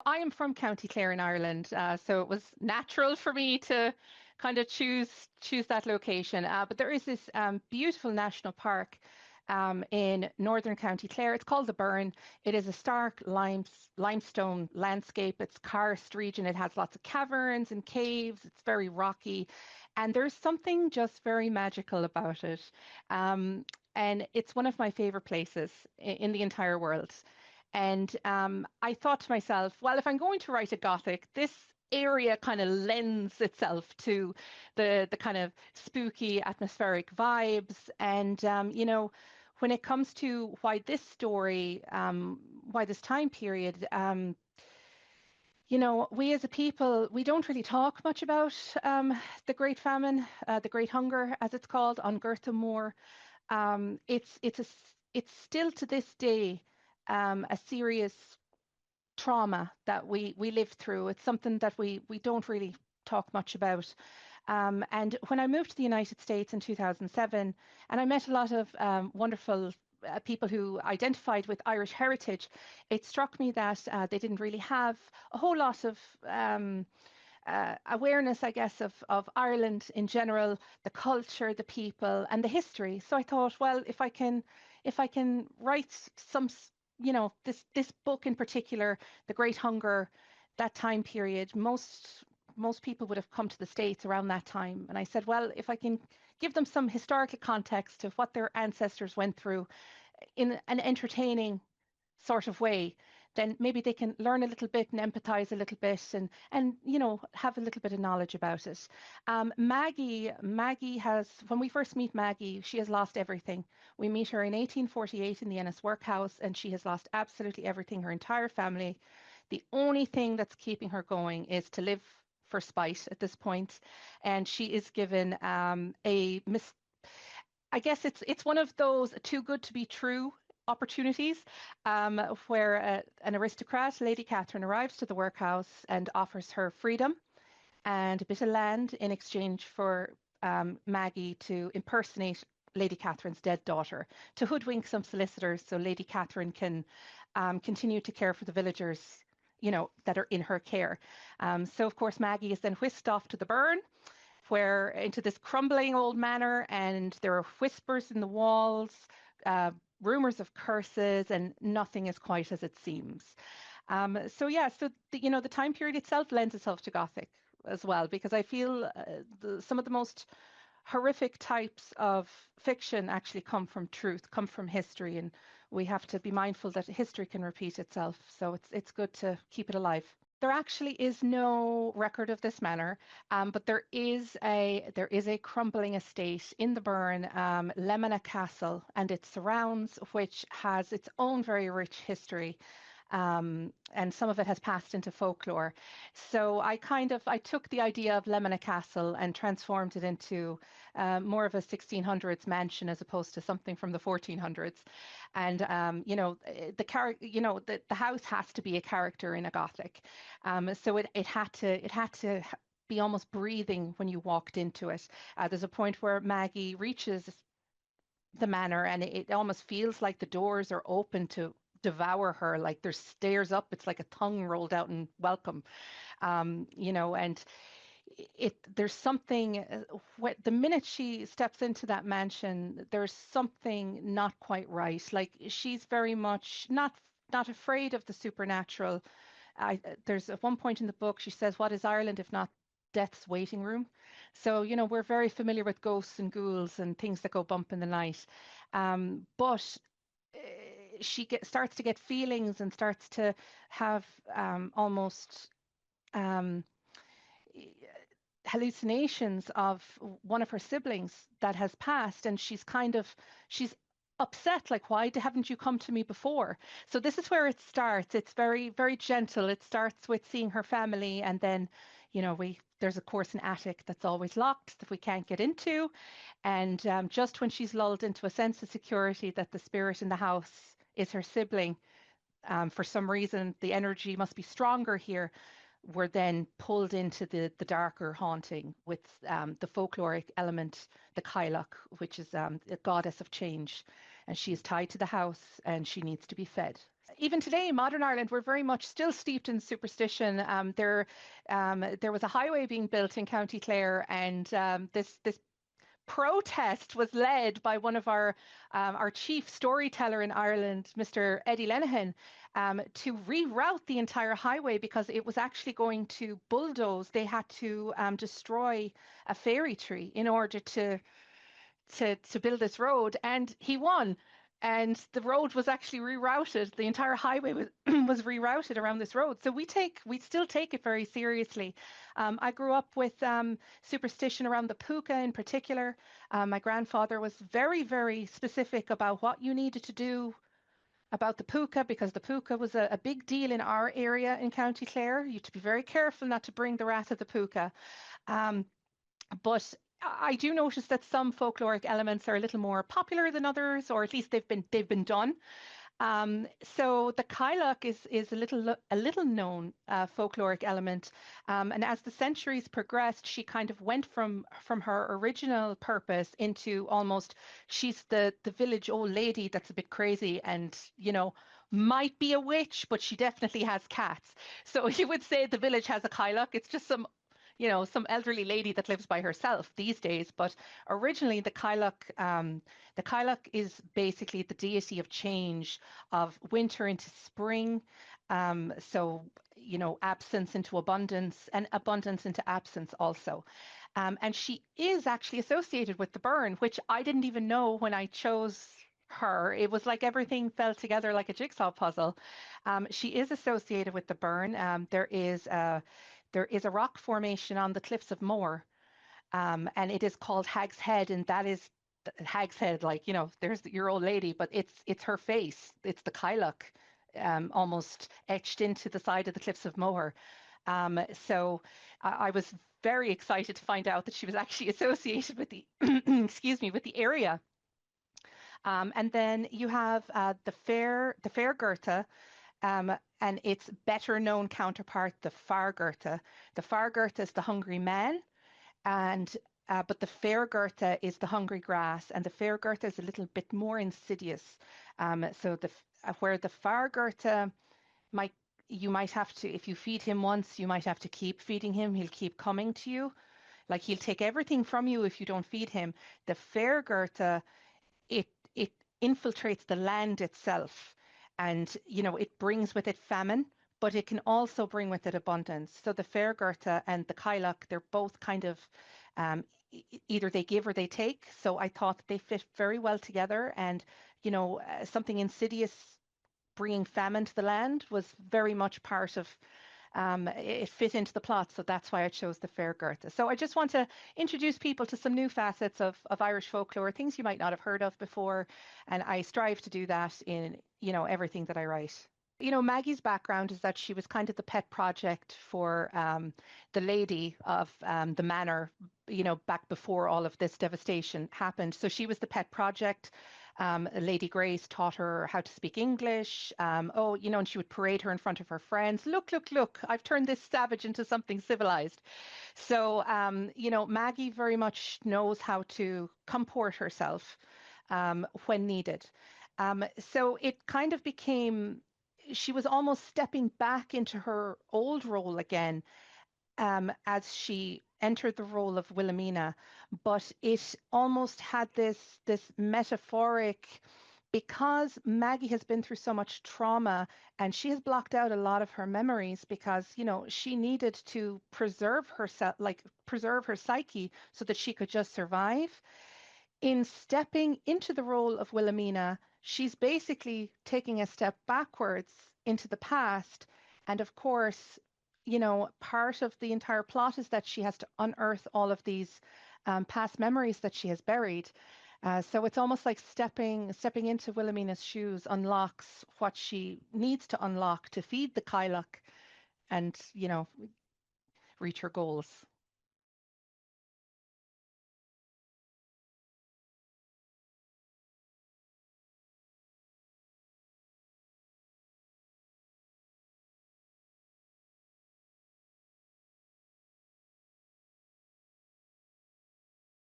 I am from County Clare in Ireland, so it was natural for me to kind of choose that location. But there is this beautiful national park in northern County Clare. It's called the Burn. It is a stark limestone landscape. It's karst region. It has lots of caverns and caves. It's very rocky, and there's something just very magical about it. And it's one of my favorite places in the entire world. And I thought to myself, well, if I'm going to write a Gothic, this area kind of lends itself to the kind of spooky atmospheric vibes. And when it comes to why this story, why this time period, we as a people, we don't really talk much about the Great Famine, the Great Hunger, as it's called, on Girtha Moor. It's still to this day a serious trauma that we live through. It's something that we don't really talk much about. And when I moved to the United States in 2007, and I met a lot of wonderful people who identified with Irish heritage, it struck me that they didn't really have a whole lot of awareness, I guess, of Ireland in general, the culture, the people, and the history. So I thought, well, if I can write some, this book in particular, The Great Hunger, that time period, most people would have come to the States around that time. And I said, well, if I can give them some historical context of what their ancestors went through in an entertaining sort of way, then maybe they can learn a little bit and empathize a little bit and have a little bit of knowledge about it. Maggie has, when we first meet Maggie, she has lost everything. We meet her in 1848 in the Ennis workhouse, and she has lost absolutely everything, her entire family. The only thing that's keeping her going is to live for spite at this point, and she is given I guess it's one of those too good to be true opportunities, where an aristocrat, Lady Catherine, arrives to the workhouse and offers her freedom and a bit of land in exchange for Maggie to impersonate Lady Catherine's dead daughter, to hoodwink some solicitors so Lady Catherine can continue to care for the villagers, that are in her care. So of course Maggie is then whisked off to the Burn, where into this crumbling old manor, and there are whispers in the walls, rumors of curses, and nothing is quite as it seems. So the time period itself lends itself to Gothic as well, because I feel some of the most horrific types of fiction actually come from truth, come from history, and we have to be mindful that history can repeat itself. So it's good to keep it alive. There actually is no record of this manor, but there is a crumbling estate in the Burn, Lemena Castle, and its surrounds, which has its own very rich history, and some of it has passed into folklore. So I took the idea of Lemena Castle and transformed it into more of a 1600s mansion as opposed to something from the 1400s. And the house has to be a character in a Gothic. So it had to be almost breathing when you walked into it. There's a point where Maggie reaches the manor, and it almost feels like the doors are open to devour her, like there's stairs up. It's like a tongue rolled out in welcome. And there's something, the minute she steps into that mansion, there's something not quite right. Like, she's very much not afraid of the supernatural. There's at one point in the book she says, what is Ireland if not death's waiting room? So we're very familiar with ghosts and ghouls and things that go bump in the night. But starts to get feelings and starts to have almost um, hallucinations of one of her siblings that has passed, and she's upset, like, why haven't you come to me before? So this is where it starts. It's very, very gentle. It starts with seeing her family, and then there's of course an attic that's always locked that we can't get into, and just when she's lulled into a sense of security that the spirit in the house is her sibling, for some reason the energy must be stronger here, we're then pulled into the darker haunting with the folkloric element, the Kailach, which is the goddess of change, and she is tied to the house and she needs to be fed. Even today, in modern Ireland, we're very much still steeped in superstition. There was a highway being built in County Clare, and this protest was led by one of our chief storyteller in Ireland, Mr. Eddie Lenihan, to reroute the entire highway because it was actually going to bulldoze. They had to destroy a fairy tree in order to build this road, and he won. And the road was actually rerouted. The entire highway was was rerouted around this road. So we still take it very seriously. I grew up with superstition around the puka in particular. My grandfather was very, very specific about what you needed to do about the puka because the puka was a big deal in our area in County Clare. You had to be very careful not to bring the wrath of the puka. Um, but I do notice that some folkloric elements are a little more popular than others, or at least they've been done. So the Kailak is a little known folkloric element, and as the centuries progressed, she kind of went from her original purpose into almost she's the village old lady that's a bit crazy and might be a witch, but she definitely has cats. So you would say the village has a Kailak. It's just some elderly lady that lives by herself these days. But originally, the Kailak is basically the deity of change, of winter into spring. So, absence into abundance and abundance into absence also. And she is actually associated with the burn, which I didn't even know when I chose her. It was like everything fell together like a jigsaw puzzle. She is associated with the burn. There is a rock formation on the cliffs of Moher, and it is called Hag's Head, and that is Hag's Head. Like there's your old lady, but it's her face. It's the Kailak, almost etched into the side of the cliffs of Moher. So I was very excited to find out that she was actually associated with the excuse me, with the area. And then you have the fair Goethe, and its better known counterpart, the Fargurta. The Fargurta is the hungry man, and but the fair Goethe is the hungry grass, and the fair Goethe is a little bit more insidious. So where the Fargurta might you might have to, if you feed him once, you might have to keep feeding him. He'll keep coming to you. Like he'll take everything from you if you don't feed him. The fair Goethe, it infiltrates the land itself, and it brings with it famine, but it can also bring with it abundance. So the Fairgerta and the Kailak, they're both kind of either they give or they take. So I thought that they fit very well together, and something insidious bringing famine to the land was very much part of it fit into the plot, so that's why I chose the Fair Goethe. So I just want to introduce people to some new facets of Irish folklore, things you might not have heard of before, and I strive to do that in everything that I write. Maggie's background is that she was kind of the pet project for the lady of the manor, back before all of this devastation happened. So she was the pet project. Lady Grace taught her how to speak English. And she would parade her in front of her friends. Look, look, look, I've turned this savage into something civilized. So, Maggie very much knows how to comport herself when needed. So it kind of became, she was almost stepping back into her old role again, as she entered the role of Wilhelmina, but it almost had this metaphoric, because Maggie has been through so much trauma and she has blocked out a lot of her memories because she needed to preserve herself, like preserve her psyche so that she could just survive. In stepping into the role of Wilhelmina, she's basically taking a step backwards into the past. And of course, part of the entire plot is that she has to unearth all of these past memories that she has buried. So it's almost like stepping into Wilhelmina's shoes unlocks what she needs to unlock to feed the Kailak and, reach her goals.